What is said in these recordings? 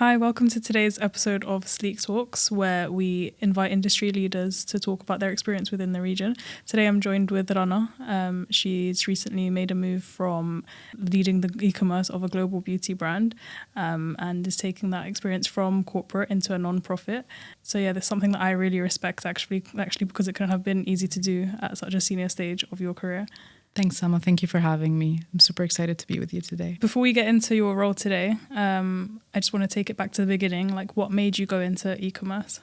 Hi, welcome to today's episode of SleekTalks, where we invite industry leaders to talk about their experience within the region. Today I'm joined with Rana. She's recently made a move from leading the e-commerce of a global beauty brand and is taking that experience from corporate into a non-profit. So yeah, there's something that I really respect actually because it couldn't have been easy to do at such a senior stage of your career. Thanks, Emma. Thank you for having me. I'm super excited to be with you today. Before we get into your role today, I just want to take it back to the beginning. Like, what made you go into e-commerce?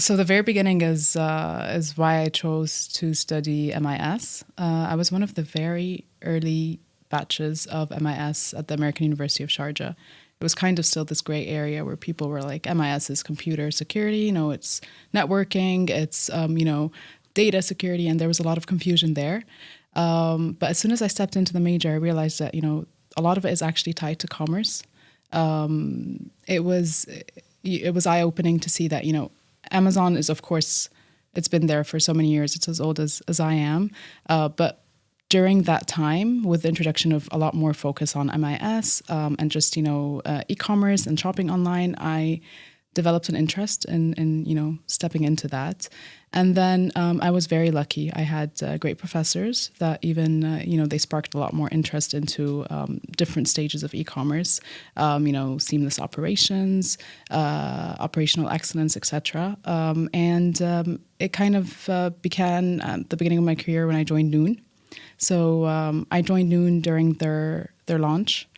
So the very beginning is why I chose to study MIS. I was one of the very early batches of MIS at the American University of Sharjah. It was kind of still this gray area where people were like, MIS is computer security, it's networking, it's, data security, and there was a lot of confusion there. But as soon as I stepped into the major, I realized that, a lot of it is actually tied to commerce. It was eye-opening to see that, Amazon is, of course, it's been there for so many years. It's as old as I am. But during that time, with the introduction of a lot more focus on MIS and just, e-commerce and shopping online, I developed an interest in stepping into that. And then I was very lucky. I had great professors that even, they sparked a lot more interest into different stages of e-commerce, seamless operations, operational excellence, etc. It kind of began at the beginning of my career when I joined Noon. So I joined Noon during their launch,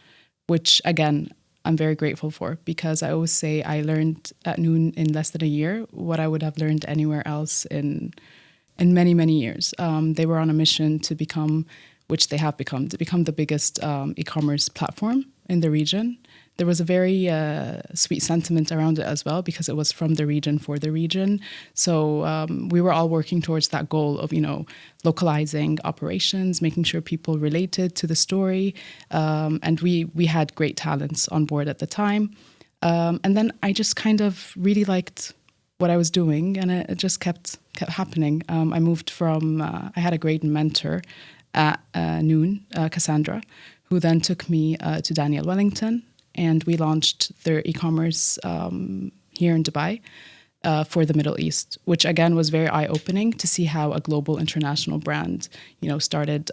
which, again, I'm very grateful for, because I always say I learned at Noon in less than a year what I would have learned anywhere else in many, many years. They were on a mission to become, which they have become, the biggest e-commerce platform in the region. There was a very sweet sentiment around it as well, because it was from the region for the region. So we were all working towards that goal of, localizing operations, making sure people related to the story. And we had great talents on board at the time. And then I just kind of really liked what I was doing, and it just kept happening. I moved from, I had a great mentor at Noon, Cassandra, who then took me to Daniel Wellington. And we launched their e-commerce here in Dubai for the Middle East, which again was very eye-opening to see how a global international brand, started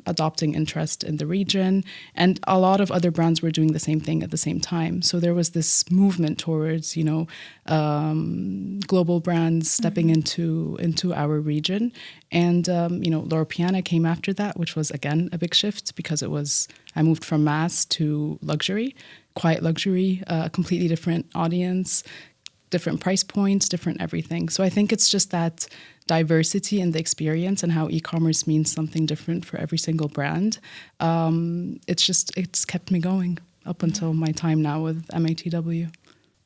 adopting interest in the region. And a lot of other brands were doing the same thing at the same time. So there was this movement towards, global brands stepping into our region. And, Loro Piana came after that, which was, again, a big shift, because I moved from mass to luxury, quiet luxury, a completely different audience, different price points, different everything. So I think it's just that diversity in the experience and how e-commerce means something different for every single brand. It's kept me going up until my time now with MATW.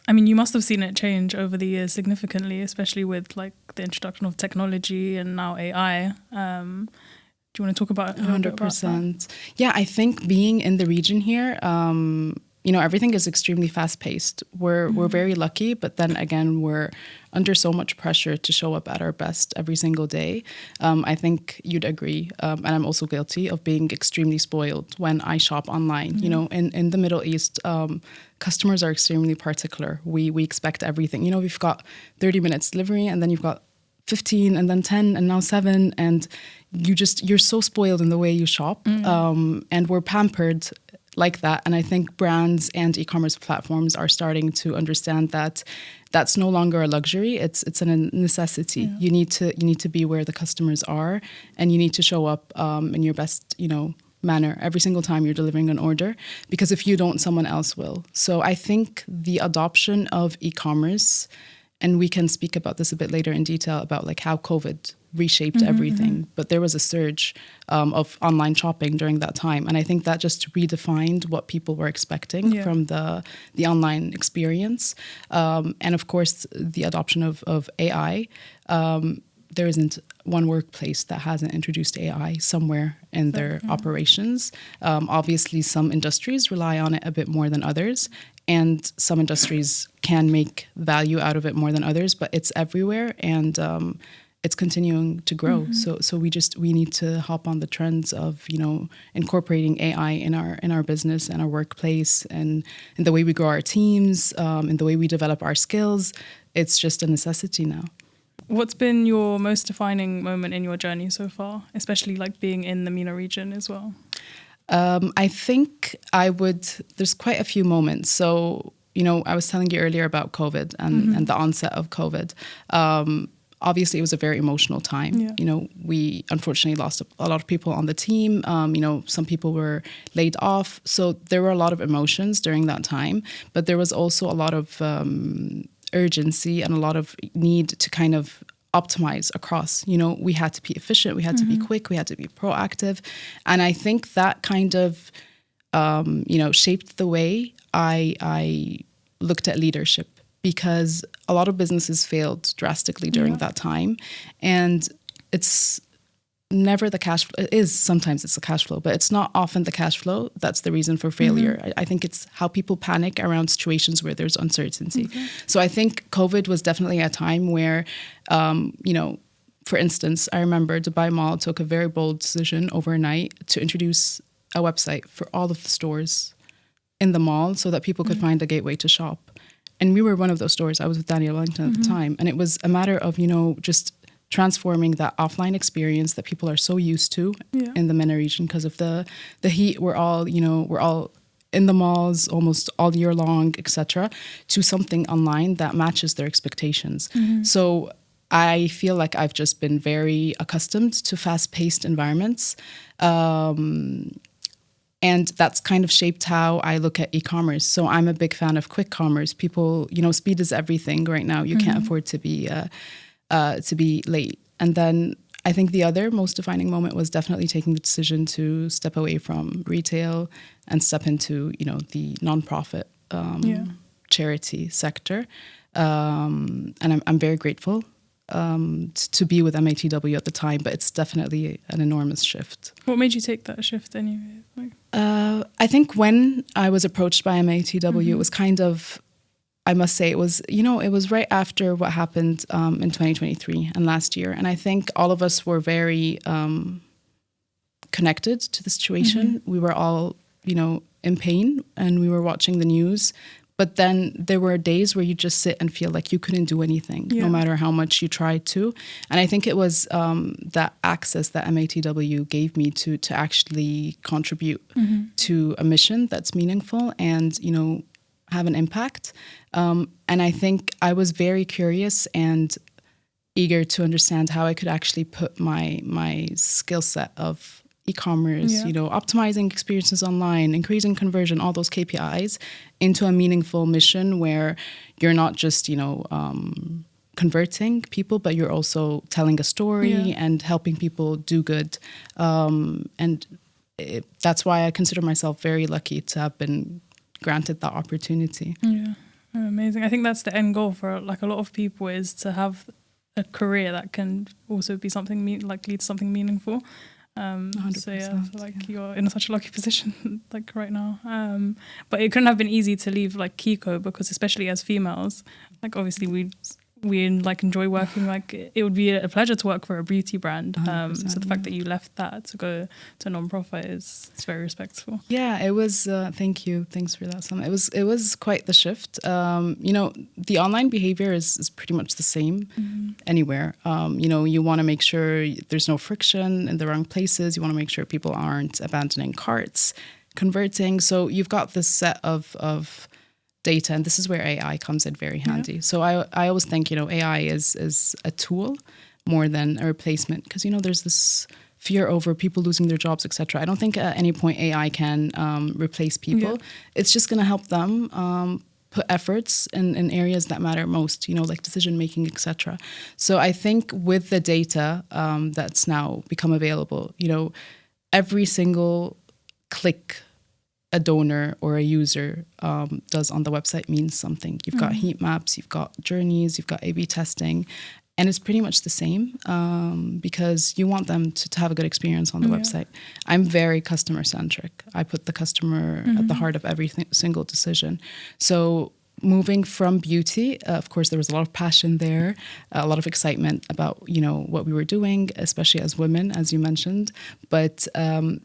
I mean, you must have seen it change over the years significantly, especially with like the introduction of technology and now AI. Do you want to talk about 100%? Yeah, I think being in the region here, everything is extremely fast-paced. We're very lucky, but then again, we're under so much pressure to show up at our best every single day. I think you'd agree, and I'm also guilty of being extremely spoiled when I shop online. In the Middle East, customers are extremely particular. We expect everything. We've got 30 minutes delivery, and then you've got 15, and then 10, and now 7, and you're so spoiled in the way you shop, and we're pampered like that. And I think brands and e-commerce platforms are starting to understand that that's no longer a luxury. It's a necessity. Yeah. You need to be where the customers are, and you need to show up in your best, manner every single time you're delivering an order, because if you don't, someone else will. So I think the adoption of e-commerce, and we can speak about this a bit later in detail about like how COVID reshaped everything. But there was a surge of online shopping during that time. And I think that just redefined what people were expecting from the online experience. And of course, the adoption of AI. There isn't one workplace that hasn't introduced AI somewhere in their operations. Obviously, some industries rely on it a bit more than others, and some industries can make value out of it more than others, but it's everywhere. And it's continuing to grow. So we need to hop on the trends of, incorporating AI in our business and our workplace, and in the way we grow our teams, in the way we develop our skills. It's just a necessity now. What's been your most defining moment in your journey so far, especially like being in the MENA region as well? I think there's quite a few moments. So, I was telling you earlier about COVID and the onset of COVID. Obviously, it was a very emotional time. Yeah. We unfortunately lost a lot of people on the team. Some people were laid off. So there were a lot of emotions during that time. But there was also a lot of urgency and a lot of need to kind of optimize across. We had to be efficient, we had to be quick, we had to be proactive. And I think that kind of, shaped the way I looked at leadership, because a lot of businesses failed drastically during that time. And it's never the cash flow. It is, sometimes it's the cash flow, but it's not often the cash flow that's the reason for failure. I think it's how people panic around situations where there's uncertainty. So I think COVID was definitely a time where, for instance, I remember Dubai Mall took a very bold decision overnight to introduce a website for all of the stores in the mall so that people could find a gateway to shop. And we were one of those stores. I was with Daniel Wellington at the time. And it was a matter of, just transforming that offline experience that people are so used to in the MENA region because of the heat. We're all in the malls almost all year long, etc., to something online that matches their expectations. So I feel like I've just been very accustomed to fast-paced environments. And that's kind of shaped how I look at e-commerce. So I'm a big fan of quick commerce. People, speed is everything right now. You can't afford to be late. And then I think the other most defining moment was definitely taking the decision to step away from retail and step into, the nonprofit charity sector. And I'm very grateful to be with MATW at the time, but it's definitely an enormous shift. What made you take that shift anyway? I think when I was approached by MATW, it was kind of, I must say, it was right after what happened in 2023 and last year. And I think all of us were very connected to the situation. We were all, in pain, and we were watching the news. But then there were days where you just sit and feel like you couldn't do anything, no matter how much you tried to. And I think it was that access that MATW gave me to actually contribute to a mission that's meaningful and, have an impact. And I think I was very curious and eager to understand how I could actually put my skill set of e-commerce, optimizing experiences online, increasing conversion, all those KPIs into a meaningful mission where you're not just, converting people, but you're also telling a story and helping people do good. That's why I consider myself very lucky to have been granted that opportunity. Yeah, amazing. I think that's the end goal for like a lot of people, is to have a career that can also be something lead to something meaningful. So you're in such a lucky position like right now. But it couldn't have been easy to leave like Kiko, because especially as females, like obviously we like enjoy working, like it would be a pleasure to work for a beauty brand. So the fact that you left that to go to a non-profit is very respectful. Yeah, it was. Thanks for that, Sam. It was quite the shift. The online behavior is pretty much the same anywhere. You want to make sure there's no friction in the wrong places. You want to make sure people aren't abandoning carts, converting. So you've got this set of data, and this is where AI comes in very handy. So I always think, AI is a tool more than a replacement, because, there's this fear over people losing their jobs, etc. I don't think at any point AI can replace people. Yeah. It's just going to help them put efforts in areas that matter most, like decision making, etc. So I think with the data that's now become available, every single click a donor or a user does on the website means something. You've got heat maps, you've got journeys, you've got A/B testing, and it's pretty much the same because you want them to have a good experience on the website. I'm very customer centric. I put the customer at the heart of every single decision. So moving from beauty, of course, there was a lot of passion there, a lot of excitement about, what we were doing, especially as women, as you mentioned. But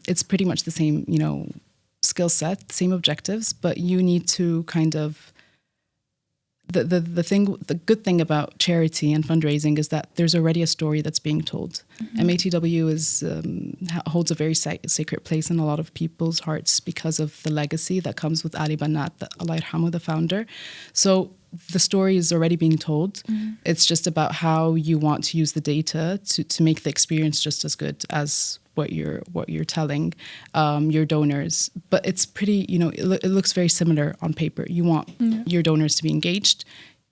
it's pretty much the same, skill set, same objectives, but you need to kind of the good thing about charity and fundraising is that there's already a story that's being told. MATW holds a very sacred place in a lot of people's hearts because of the legacy that comes with Ali Banat, Allah yarhamu, the founder. So the story is already being told. It's just about how you want to use the data to make the experience just as good as what you're telling your donors. But it's pretty, it looks very similar on paper. You want your donors to be engaged.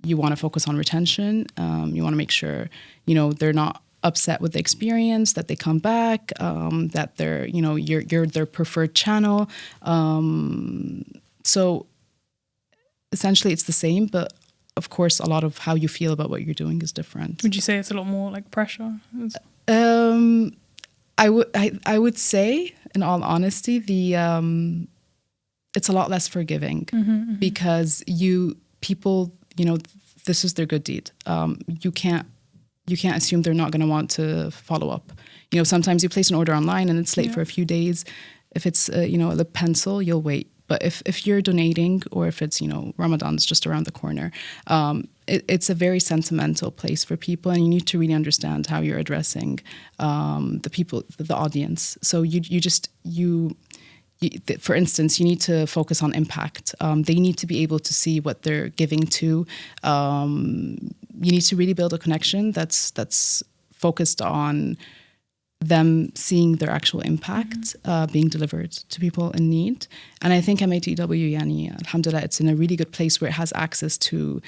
You want to focus on retention. You want to make sure, they're not upset with the experience, that they come back, that they're, you're their preferred channel. So essentially it's the same, but of course a lot of how you feel about what you're doing is different. Would you say it's a lot more like pressure? I would say, in all honesty, it's a lot less forgiving because people, this is their good deed. You can't assume they're not going to want to follow up. Sometimes you place an order online and it's late for a few days. If it's the pencil, you'll wait. But if you're donating, or if it's Ramadan's just around the corner, it's a very sentimental place for people, and you need to really understand how you're addressing the people, the audience. So you for instance, you need to focus on impact. They need to be able to see what they're giving to. You need to really build a connection that's focused on them seeing their actual impact being delivered to people in need. And I think MATW, alhamdulillah, it's in a really good place where it has access to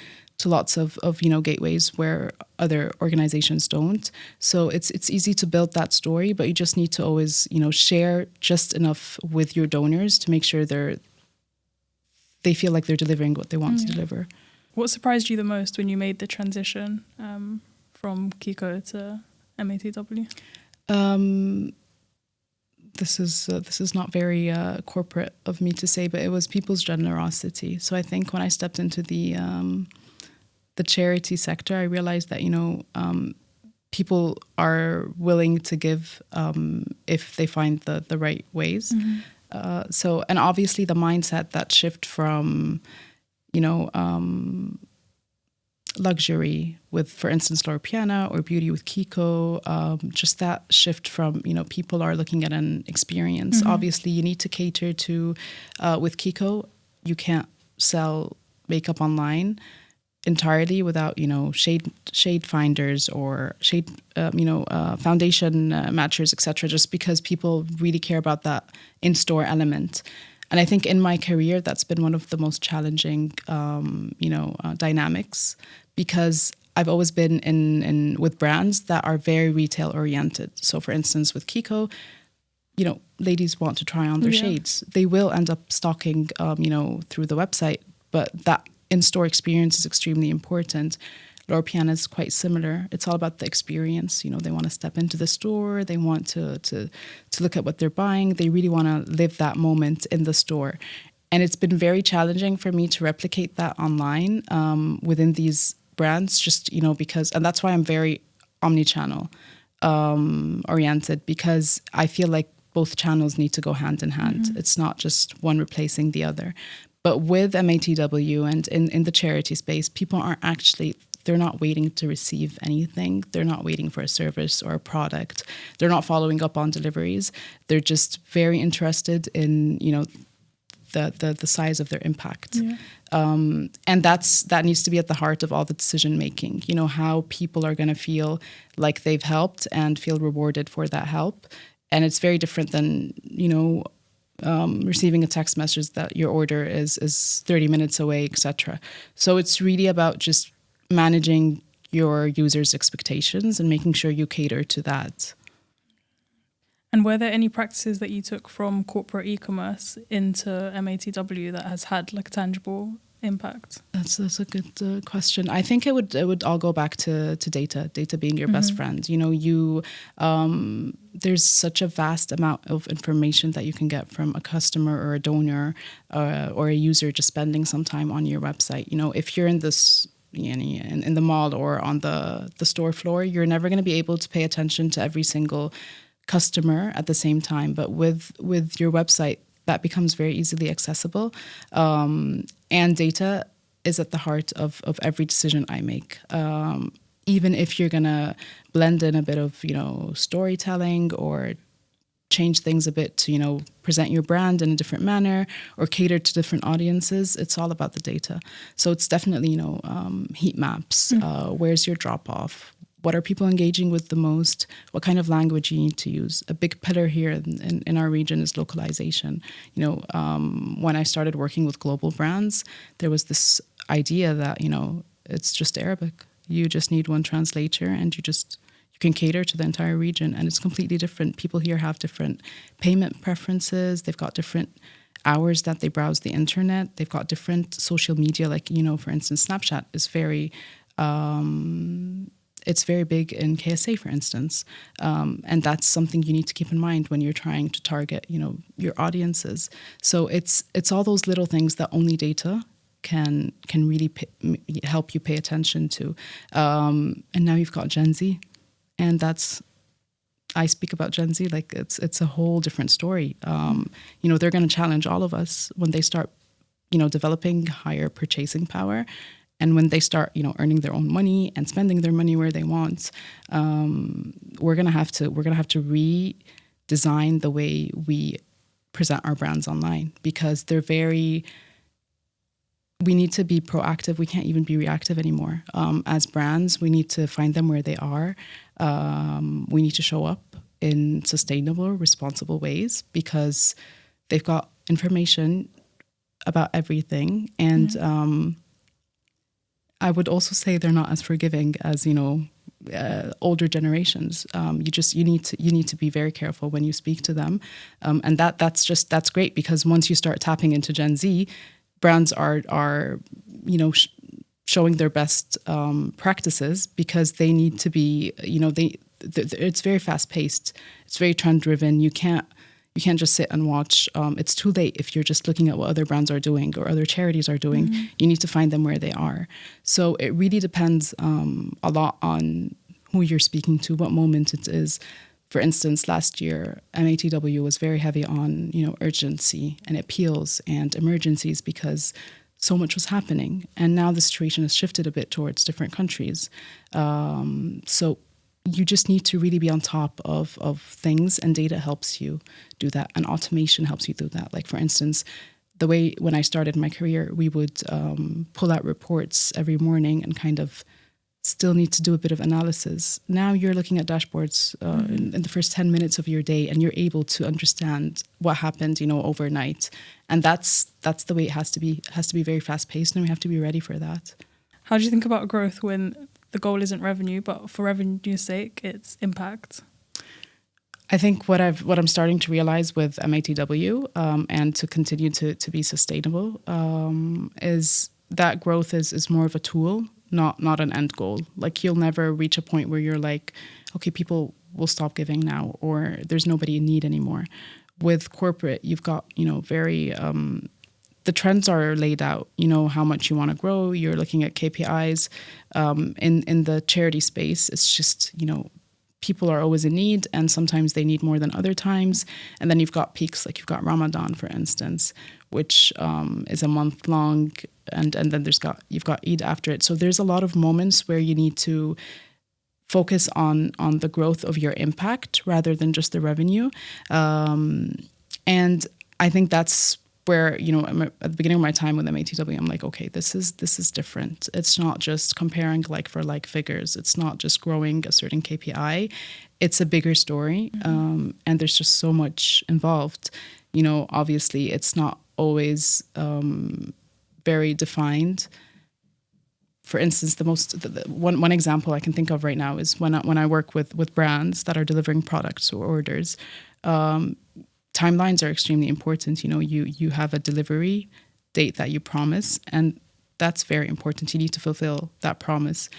lots of gateways where other organizations don't. So it's easy to build that story, but you just need to always, share just enough with your donors to make sure they feel like they're delivering what they want to deliver. What surprised you the most when you made the transition from Kiko to MATW? This is not very corporate of me to say, but it was people's generosity. So I think when I stepped into the charity sector, I realized that people are willing to give if they find the right ways. And obviously the mindset, that shift from luxury with, for instance, Loro Piana, or beauty with Kiko, just that shift from, people are looking at an experience. Obviously, you need to cater to, with Kiko, you can't sell makeup online entirely without, shade finders or shade, foundation matchers, etc., just because people really care about that in-store element. And I think in my career, that's been one of the most challenging, dynamics, because I've always been in with brands that are very retail oriented. So for instance, with Kiko, ladies want to try on their shades. They will end up stocking, through the website, but that in-store experience is extremely important. Loro Piana is quite similar. It's all about the experience. They want to step into the store. They want to look at what they're buying. They really want to live that moment in the store. And it's been very challenging for me to replicate that online within these brands, just, because, and that's why I'm very omni-channel oriented, because I feel like both channels need to go hand in hand. It's not just one replacing the other. But with MATW and in the charity space, people aren't actually, they're not waiting to receive anything. They're not waiting for a service or a product. They're not following up on deliveries. They're just very interested in, the size of their impact. And that needs to be at the heart of all the decision making. How people are going to feel like they've helped and feel rewarded for that help. And it's very different than, receiving a text message that your order is 30 minutes away, etc. So it's really about just managing your users' expectations and making sure you cater to that. And were there any practices that you took from corporate e-commerce into MATW that has had like a tangible impact? That's a good question. I think it would all go back to data being your best friend. You know, there's such a vast amount of information that you can get from a customer or a donor or a user just spending some time on your website. You know, if you're in this in the mall or on the store floor, you're never going to be able to pay attention to every single customer at the same time. But with your website, that becomes very easily accessible, and data is at the heart of every decision I make. Even if you're gonna blend in a bit of storytelling or change things a bit to present your brand in a different manner or cater to different audiences, it's all about the data. So it's definitely heat maps. Where's your drop off? What are people engaging with the most? What kind of language you need to use? A big pillar here in our region is localization. When I started working with global brands, there was this idea that it's just Arabic. You just need one translator, and you can cater to the entire region, and it's completely different. People here have different payment preferences. They've got different hours that they browse the internet. They've got different social media, like for instance, Snapchat is very. It's very big in KSA, for instance, and that's something you need to keep in mind when you're trying to target, your audiences. So it's all those little things that only data can really help you pay attention to. And now you've got Gen Z, and I speak about Gen Z like it's a whole different story. They're going to challenge all of us when they start, developing higher purchasing power. And when they start, earning their own money and spending their money where they want, we're gonna have to redesign the way we present our brands online, because we need to be proactive. We can't even be reactive anymore. As brands, we need to find them where they are. We need to show up in sustainable, responsible ways, because they've got information about everything, and I would also say they're not as forgiving as older generations. You need to be very careful when you speak to them, and that's great, because once you start tapping into Gen Z, brands are showing their best practices, because they need to be it's very fast paced, it's very trend driven. You can't just sit and watch. It's too late if you're just looking at what other brands are doing or other charities are doing. You need to find them where they are. So it really depends a lot on who you're speaking to, what moment it is. For instance, last year, MATW was very heavy on urgency and appeals and emergencies, because so much was happening. And now the situation has shifted a bit towards different countries. So you just need to really be on top of things, and data helps you do that, and automation helps you do that. Like, for instance, the way when I started my career, we would pull out reports every morning and kind of still need to do a bit of analysis. Now you're looking at dashboards in the first 10 minutes of your day, and you're able to understand what happened, overnight. And that's the way it has to be. It has to be very fast paced, and we have to be ready for that. How do you think about growth when the goal isn't revenue, but for revenue's sake, it's impact? I think what I'm starting to realize with MATW, and to continue to be sustainable, is that growth is more of a tool, not an end goal. Like, you'll never reach a point where you're like, okay, people will stop giving now, or there's nobody in need anymore. With corporate, you've got very the trends are laid out, how much you want to grow. You're looking at KPIs. In the charity space, it's just, people are always in need, and sometimes they need more than other times. And then you've got peaks, like you've got Ramadan, for instance, which is a month long, and then you've got Eid after it. So there's a lot of moments where you need to focus on the growth of your impact rather than just the revenue. And I think that's where, at the beginning of my time with MATW, I'm like, okay, this is different. It's not just comparing like for like figures. It's not just growing a certain KPI. It's a bigger story. And there's just so much involved. Obviously it's not always very defined. For instance, one example I can think of right now is when I work with brands that are delivering products or orders. Timelines are extremely important. You have a delivery date that you promise, and That's very important. You need to fulfill that promise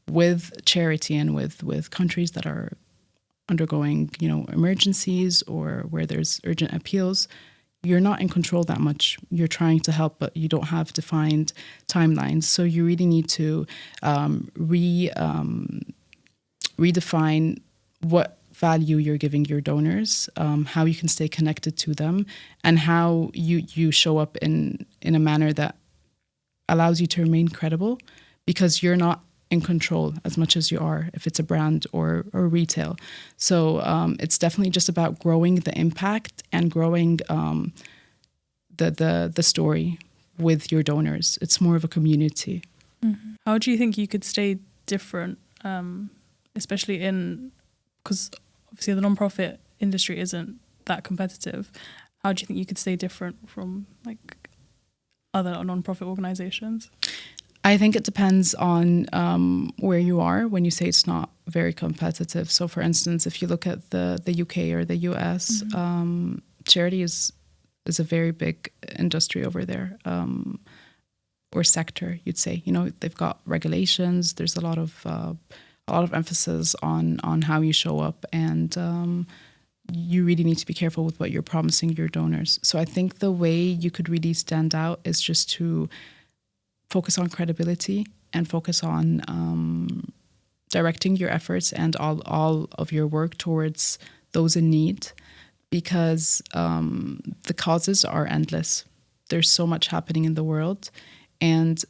with charity and with countries that are undergoing, emergencies or where there's urgent appeals. You're not in control that much. You're trying to help, but you don't have defined timelines. So you really need to redefine what value you're giving your donors, how you can stay connected to them, and how you show up in a manner that allows you to remain credible, because you're not in control as much as you are if it's a brand or retail. So it's definitely just about growing the impact and growing the story with your donors. It's more of a community. Mm-hmm. How do you think you could stay different, especially because obviously the nonprofit industry isn't that competitive? How do you think you could stay different from like other nonprofit organizations? I think it depends on where you are when you say it's not very competitive. So, for instance, if you look at the UK or the US, mm-hmm. Charity is a very big industry over there, or sector, you'd say. They've got regulations. There's a lot of emphasis on how you show up, and you really need to be careful with what you're promising your donors. So, I think the way you could really stand out is just to focus on credibility and focus on directing your efforts and all of your work towards those in need, because the causes are endless. There's so much happening in the world, and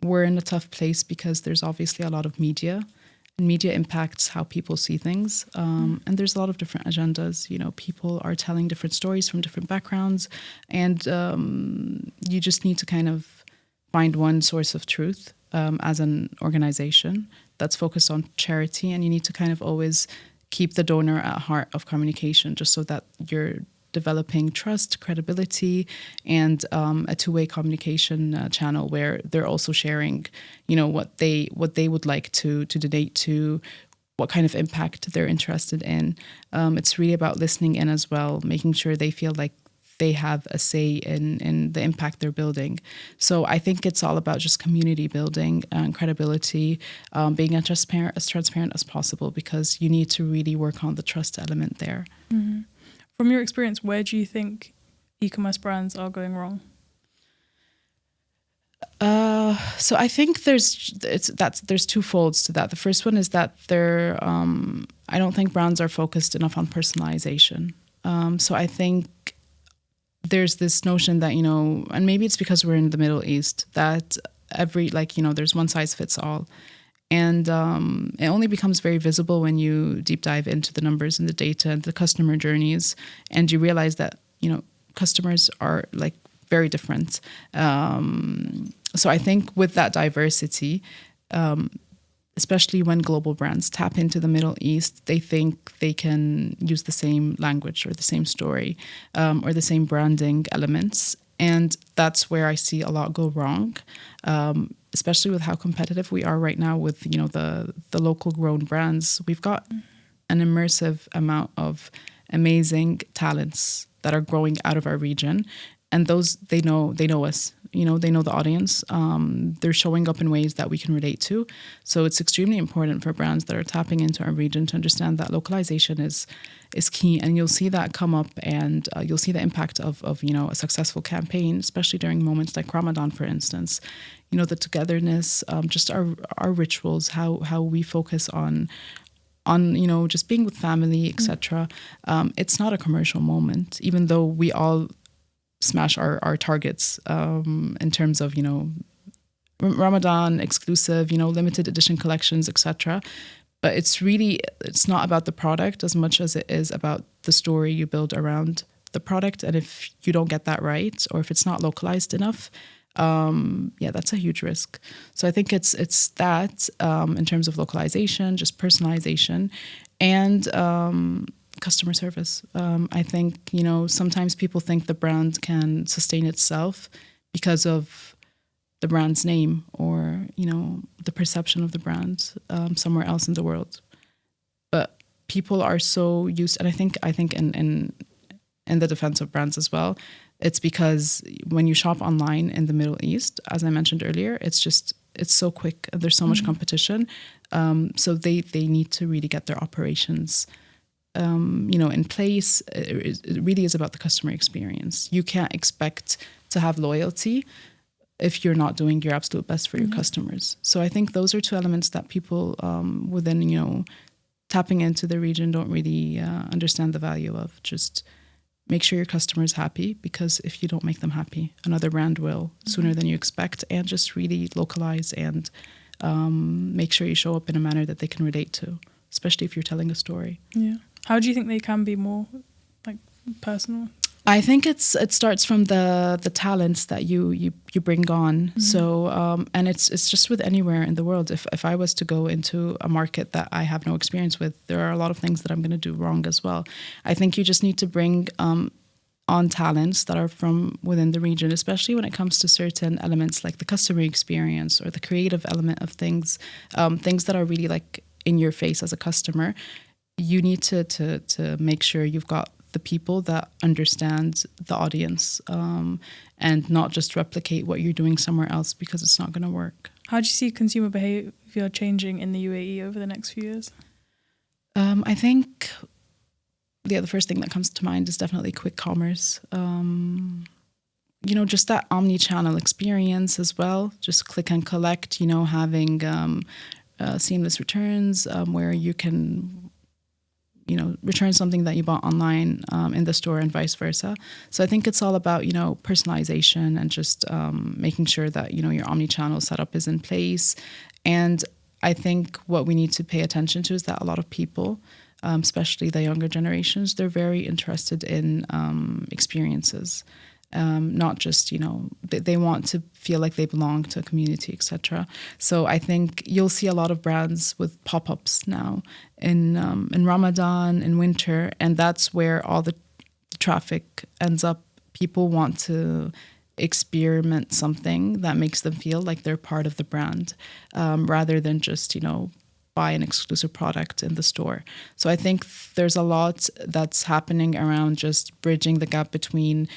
we're in a tough place because there's obviously a lot of media, and media impacts how people see things. And there's a lot of different agendas. People are telling different stories from different backgrounds, and you just need to kind of find one source of truth as an organization that's focused on charity, and you need to kind of always keep the donor at heart of communication, just so that you're developing trust, credibility, and a two-way communication channel where they're also sharing, what they would like to donate to, what kind of impact they're interested in. It's really about listening in as well, making sure they feel like they have a say in the impact they're building. So I think it's all about just community building and credibility, being as transparent as possible, because you need to really work on the trust element there. Mm-hmm. From your experience, where do you think e-commerce brands are going wrong? So I think there's two folds to that. The first one is that I don't think brands are focused enough on personalization. So I think there's this notion that, and maybe it's because we're in the Middle East, that there's one size fits all. And it only becomes very visible when you deep dive into the numbers and the data and the customer journeys, and you realize that, customers are like very different. So I think with that diversity, especially when global brands tap into the Middle East, they think they can use the same language or the same story or the same branding elements. And that's where I see a lot go wrong, especially with how competitive we are right now with, the local grown brands. We've got an immersive amount of amazing talents that are growing out of our region. And those, they know us, they know the audience. They're showing up in ways that we can relate to. So it's extremely important for brands that are tapping into our region to understand that localization is key. And you'll see that come up, and you'll see the impact of a successful campaign, especially during moments like Ramadan, for instance. The togetherness, just our rituals, how we focus on just being with family, etc. It's not a commercial moment, even though we all smash our targets in terms of Ramadan exclusive, limited edition collections, etc. But it's not about the product as much as it is about the story you build around the product. And if you don't get that right, or if it's not localized enough, that's a huge risk. So I think it's that in terms of localization, just personalization, and customer service. I think, sometimes people think the brand can sustain itself because of the brand's name or, the perception of the brand somewhere else in the world. But people are so used, and I think in the defense of brands as well, It's because when you shop online in the Middle East, as I mentioned earlier, it's so quick and there's so much competition. So they need to really get their operations in place. It really is about the customer experience. You can't expect to have loyalty if you're not doing your absolute best for your customers. So I think those are two elements that people within, tapping into the region don't really understand the value of. Just make sure your customer is happy, because if you don't make them happy, another brand will sooner than you expect. And just really localize and make sure you show up in a manner that they can relate to, especially if you're telling a story. Yeah. How do you think they can be more like personal? I think it starts from the talents that you bring on. So and it's just with anywhere in the world. If I was to go into a market that I have no experience with, there are a lot of things that I'm going to do wrong as well. I think you just need to bring on talents that are from within the region, especially when it comes to certain elements like the customer experience or the creative element of things, things that are really like in your face as a customer. You need to make sure you've got the people that understand the audience and not just replicate what you're doing somewhere else, because it's not going to work. How do you see consumer behavior changing in the UAE over the next few years? I think the first thing that comes to mind is definitely quick commerce. Just that omni-channel experience as well. Just click and collect, having seamless returns where you can return something that you bought online in the store and vice versa. So I think it's all about, personalization and just making sure that, your omni-channel setup is in place. And I think what we need to pay attention to is that a lot of people, especially the younger generations, they're very interested in experiences. Not just, they want to feel like they belong to a community, etc. So I think you'll see a lot of brands with pop-ups now in Ramadan, in winter, and that's where all the traffic ends up. People want to experiment something that makes them feel like they're part of the brand, rather than just, buy an exclusive product in the store. So I think there's a lot that's happening around just bridging the gap between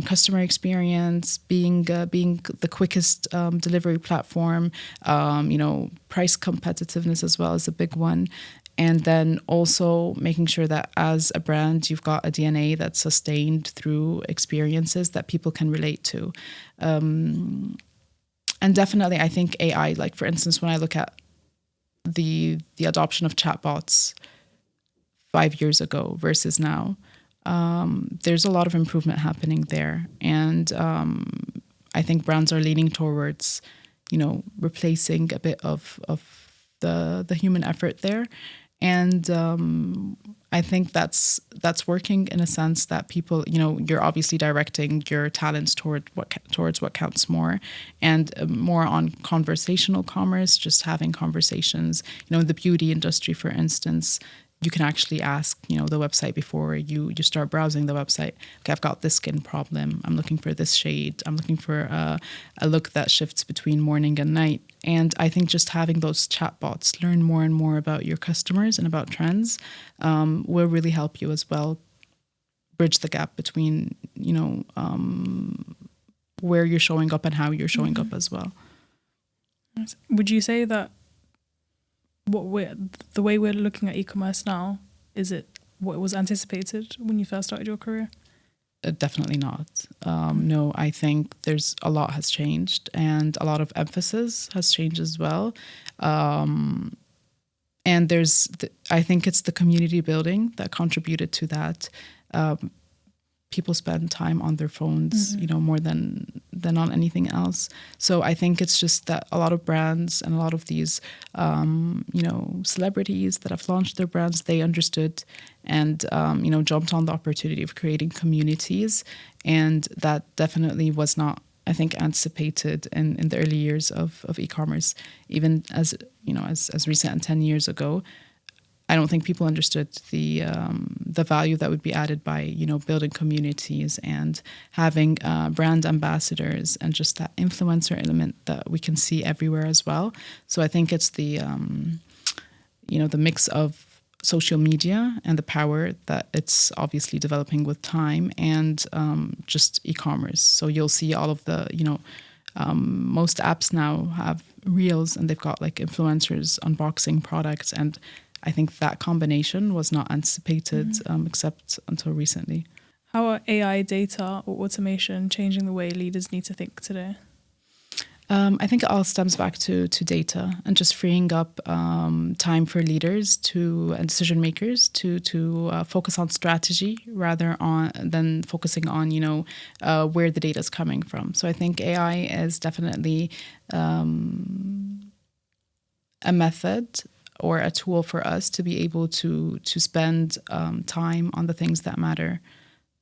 customer experience, being the quickest delivery platform, price competitiveness as well is a big one. And then also making sure that as a brand, you've got a DNA that's sustained through experiences that people can relate to. And definitely, I think AI, like for instance, when I look at the adoption of chatbots 5 years ago versus now, there's a lot of improvement happening there. And I think brands are leaning towards, replacing a bit of the human effort there. And I think that's working in a sense that people, you're obviously directing your talents towards what counts more, and more on conversational commerce, just having conversations. In the beauty industry, for instance, you can actually ask, the website before you start browsing the website. Okay, I've got this skin problem. I'm looking for this shade. I'm looking for a look that shifts between morning and night. And I think just having those chatbots learn more and more about your customers and about trends will really help you as well bridge the gap between, where you're showing up and how you're showing up as well. Would you say that the way we're looking at e-commerce now, is it what was anticipated when you first started your career? Definitely not. No, I think there's a lot has changed, and a lot of emphasis has changed as well. And I think it's the community building that contributed to that. People spend time on their phones, more than on anything else. So I think it's just that a lot of brands and a lot of these, celebrities that have launched their brands, they understood and, jumped on the opportunity of creating communities. And that definitely was not, I think, anticipated in the early years of e-commerce. Even as recent as 10 years ago, I don't think people understood the value that would be added by, building communities and having brand ambassadors and just that influencer element that we can see everywhere as well. So I think it's the mix of social media and the power that it's obviously developing with time, and just e-commerce. So you'll see all of the, most apps now have reels, and they've got like influencers unboxing products. And I think that combination was not anticipated except until recently. How are AI, data, or automation changing the way leaders need to think today? I think it all stems back to data and just freeing up time for leaders and decision makers to focus on strategy rather than focusing on where the data is coming from. So I think AI is definitely a method or a tool for us to be able to spend time on the things that matter.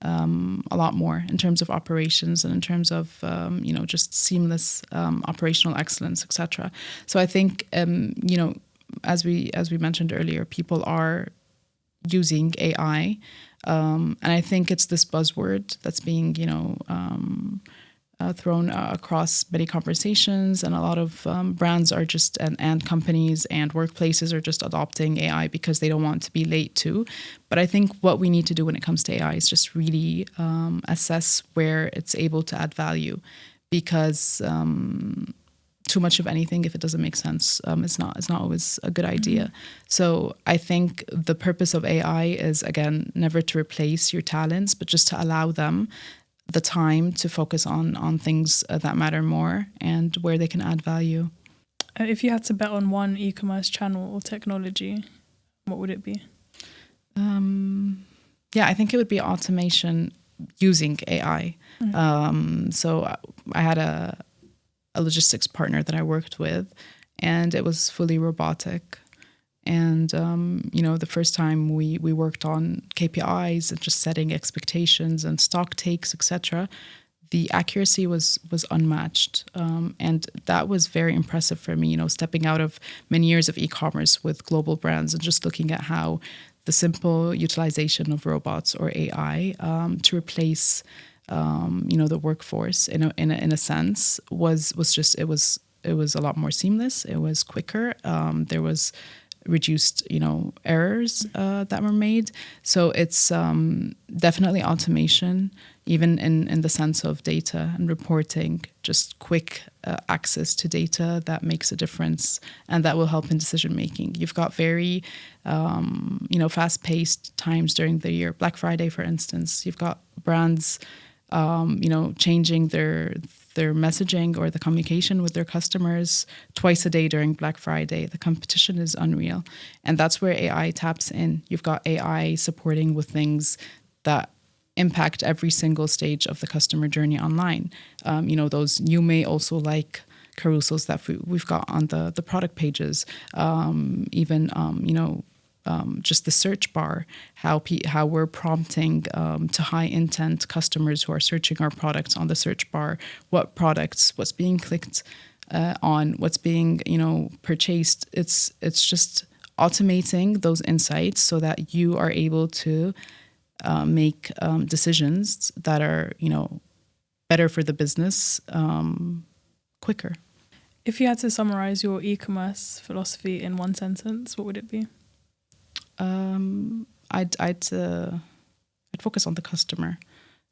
A lot more in terms of operations and in terms of just seamless operational excellence, etc. So I think as we mentioned earlier, people are using AI, and I think it's this buzzword that's being thrown across many conversations, and a lot of brands are just and companies and workplaces are just adopting AI because they don't want to be late to. But I think what we need to do when it comes to AI is just really assess where it's able to add value, because too much of anything, if it doesn't make sense, is not always a good idea. So I think the purpose of AI is, again, never to replace your talents, but just to allow them the time to focus on things that matter more and where they can add value. If you had to bet on one e-commerce channel or technology, what would it be? I think it would be automation using AI. So I had a logistics partner that I worked with, and it was fully robotic. And, the first time we worked on KPIs and just setting expectations and stock takes, etc., the accuracy was unmatched. And that was very impressive for me, stepping out of many years of e-commerce with global brands and just looking at how the simple utilization of robots or AI to replace, the workforce in a sense was just, it was a lot more seamless. It was quicker. There was reduced, errors that were made. So it's definitely automation, even in the sense of data and reporting, just quick access to data that makes a difference and that will help in decision making. You've got very, fast-paced times during the year. Black Friday, for instance, you've got brands, changing their messaging or the communication with their customers twice a day during Black Friday. The competition is unreal. And that's where AI taps in. You've got AI supporting with things that impact every single stage of the customer journey online. Those you may also like carousels that we've got on the product pages, just the search bar, how we're prompting to high intent customers who are searching our products on the search bar, what products, what's being clicked on, what's being purchased. It's just automating those insights so that you are able to make decisions that are better for the business quicker. If you had to summarize your e-commerce philosophy in one sentence, what would it be? I'd focus on the customer.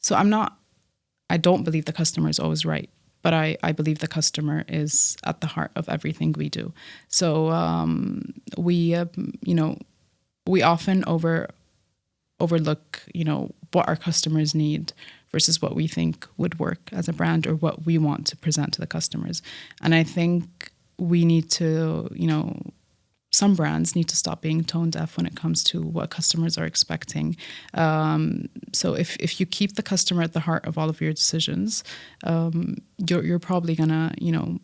So I don't believe the customer is always right, but I believe the customer is at the heart of everything we do. So we often overlook what our customers need versus what we think would work as a brand or what we want to present to the customers. And I think we need to some brands need to stop being tone deaf when it comes to what customers are expecting. So if you keep the customer at the heart of all of your decisions, you're probably gonna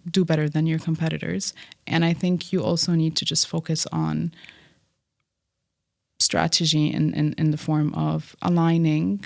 do better than your competitors. And I think you also need to just focus on strategy in the form of aligning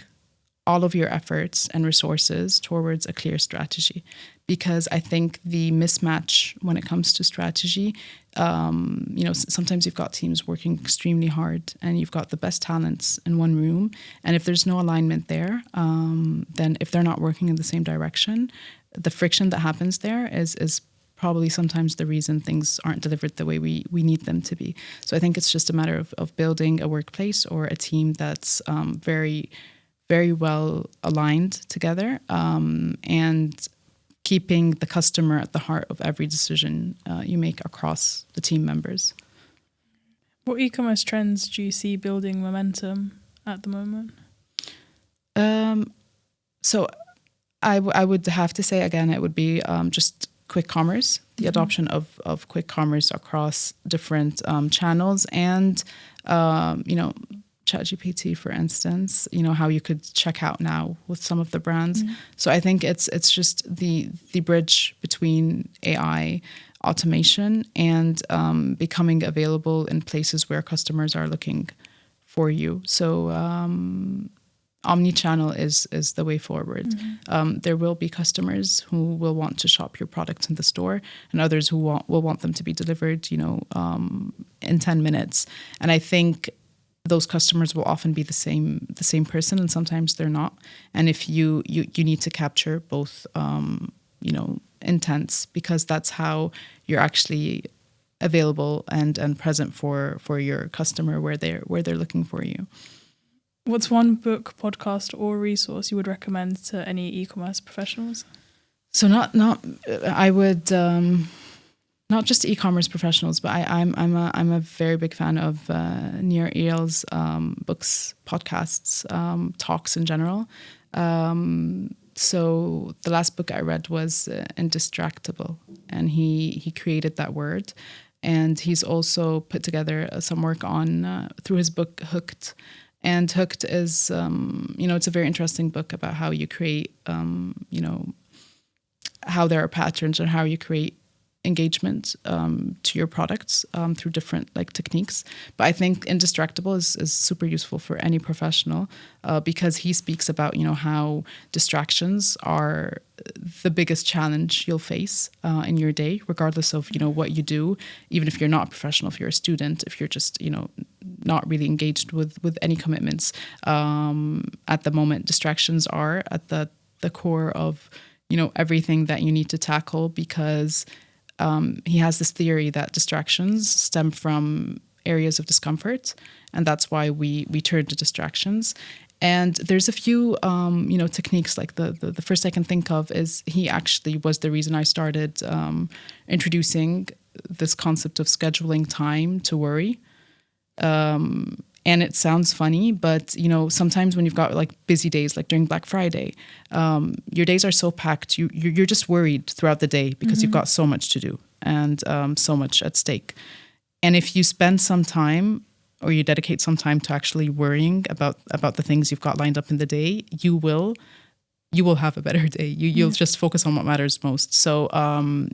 all of your efforts and resources towards a clear strategy. Because I think the mismatch when it comes to strategy, sometimes you've got teams working extremely hard and you've got the best talents in one room. And if there's no alignment there, then if they're not working in the same direction, the friction that happens there is probably sometimes the reason things aren't delivered the way we need them to be. So I think it's just a matter of building a workplace or a team that's very, very well aligned together, and keeping the customer at the heart of every decision you make across the team members. What e-commerce trends do you see building momentum at the moment? So I would have to say, again, it would be just quick commerce, the adoption of quick commerce across different channels, and, ChatGPT, for instance, how you could check out now with some of the brands. So I think it's just the bridge between AI automation and becoming available in places where customers are looking for you. So omni-channel is the way forward. There will be customers who will want to shop your products in the store, and others who will want them to be delivered, in 10 minutes. And I think those customers will often be the same person, and sometimes they're not. And if you need to capture both, intents, because that's how you're actually available and present for your customer where they're looking for you. What's one book, podcast, or resource you would recommend to any e-commerce professionals? So I would not just e-commerce professionals, but I'm a very big fan of Nir Eyal's books, podcasts, talks in general. So the last book I read was Indistractable, and he created that word, and he's also put together some work on through his book Hooked. And Hooked is, it's a very interesting book about how you create, how there are patterns and how you create engagement to your products through different techniques. But I think Indistractable is super useful for any professional because he speaks about how distractions are the biggest challenge you'll face in your day, regardless of what you do. Even if you're not a professional, if you're a student, if you're just not really engaged with any commitments at the moment, distractions are at the core of everything that you need to tackle, because he has this theory that distractions stem from areas of discomfort, and that's why we turn to distractions. And there's a few, techniques. Like the first I can think of is he actually was the reason I started introducing this concept of scheduling time to worry. And it sounds funny, but sometimes when you've got busy days, like during Black Friday, your days are so packed. You're just worried throughout the day because you've got so much to do and so much at stake. And if you spend some time, or you dedicate some time to actually worrying about the things you've got lined up in the day, you will have a better day. You'll just focus on what matters most. So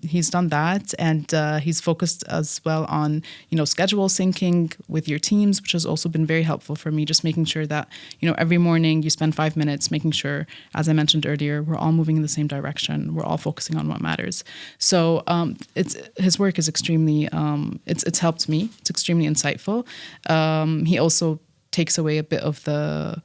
he's done that, and he's focused as well on schedule syncing with your teams, which has also been very helpful for me. Just making sure that every morning you spend 5 minutes making sure, as I mentioned earlier, we're all moving in the same direction. We're all focusing on what matters. So his work is extremely it's helped me. It's extremely insightful. He also takes away a bit of the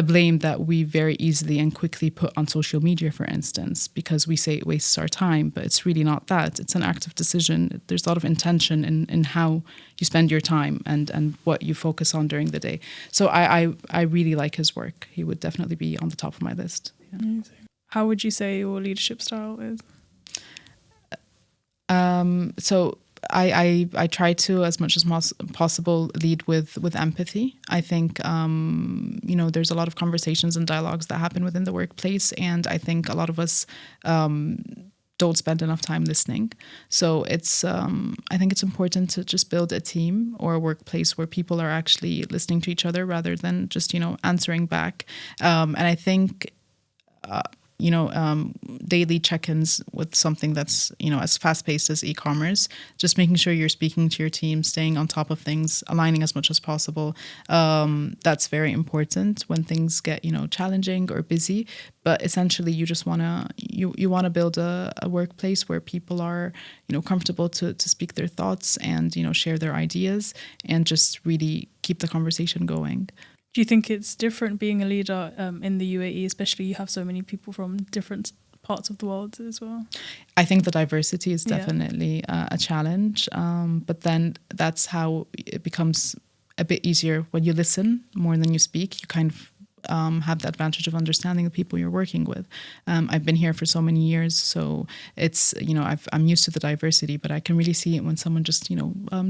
blame that we very easily and quickly put on social media, for instance, because we say it wastes our time, but it's really not that. It's an active decision. There's a lot of intention in how you spend your time and what you focus on during the day. So I really like his work. He would definitely be on the top of my list. Yeah. Amazing. How would you say your leadership style is? So I try to, as much as possible, lead with empathy. I think, there's a lot of conversations and dialogues that happen within the workplace, and I think a lot of us don't spend enough time listening. So I think it's important to just build a team or a workplace where people are actually listening to each other rather than just, answering back. And I think daily check-ins with something that's, as fast-paced as e-commerce, just making sure you're speaking to your team, staying on top of things, aligning as much as possible. That's very important when things get, challenging or busy. But essentially, you just want to build a workplace where people are, comfortable to speak their thoughts and, share their ideas and just really keep the conversation going. Do you think it's different being a leader in the UAE, especially you have so many people from different parts of the world as well? I think the diversity is definitely a challenge, but then that's how it becomes a bit easier when you listen more than you speak. You kind of have the advantage of understanding the people you're working with. I've been here for so many years, so it's, I'm used to the diversity, but I can really see it when someone just,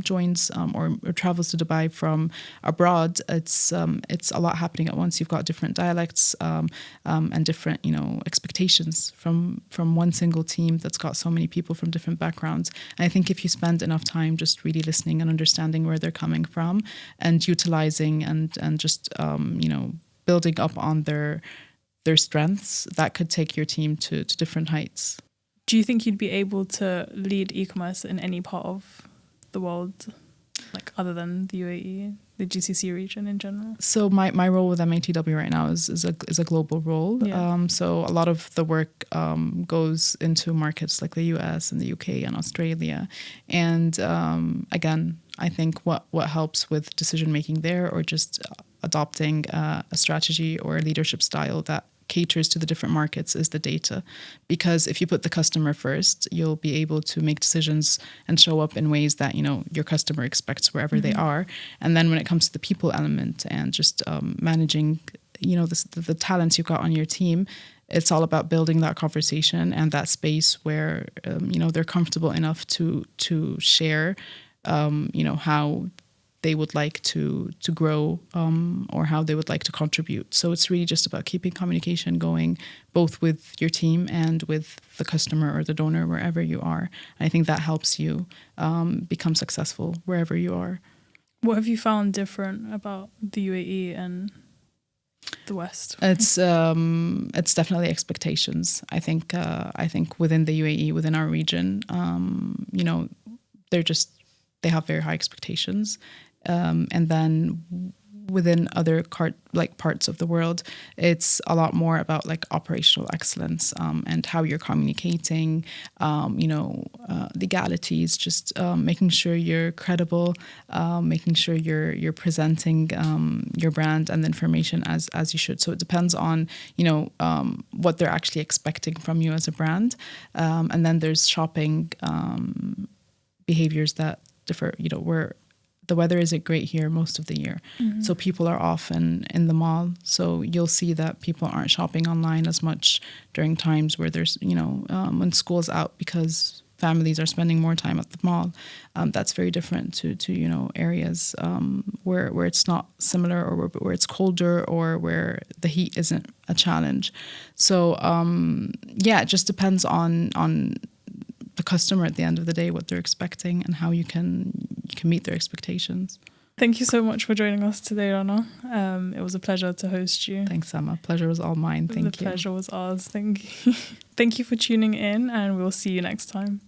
joins or travels to Dubai from abroad. It's a lot happening at once. You've got different dialects and different, expectations from one single team that's got so many people from different backgrounds. And I think if you spend enough time just really listening and understanding where they're coming from and utilizing and just, building up on their strengths, that could take your team to different heights. Do you think you'd be able to lead e-commerce in any part of the world, like other than the UAE, the GCC region in general? So my role with MATW right now is a global role. Yeah. So a lot of the work goes into markets like the US and the UK and Australia. And again, I think what helps with decision making there, or just adopting a strategy or a leadership style that caters to the different markets, is the data. Because if you put the customer first, you'll be able to make decisions and show up in ways that your customer expects wherever they are. And then when it comes to the people element and just managing the talents you've got on your team, it's all about building that conversation and that space where they're comfortable enough to share how they would like to grow or how they would like to contribute. So it's really just about keeping communication going, both with your team and with the customer or the donor, wherever you are. And I think that helps you become successful wherever you are. What have you found different about the UAE and the West? It's definitely expectations. I think within the UAE, within our region, they have very high expectations. And then within other parts of the world, it's a lot more about operational excellence and how you're communicating, legalities, just making sure you're credible, making sure you're presenting your brand and the information as you should. So it depends on what they're actually expecting from you as a brand, and then there's shopping behaviors that differ. Where the weather isn't great here most of the year. So people are often in the mall. So you'll see that people aren't shopping online as much during times where there's, when school's out, because families are spending more time at the mall. That's very different to areas where it's not similar, or where it's colder, or where the heat isn't a challenge. So it just depends on the customer at the end of the day, what they're expecting and how you can meet their expectations. Thank you so much for joining us today, Rana. It was a pleasure to host you. Thanks, Emma. Pleasure was all mine. Thank you. The pleasure was ours. Thank you. Thank you for tuning in, and we'll see you next time.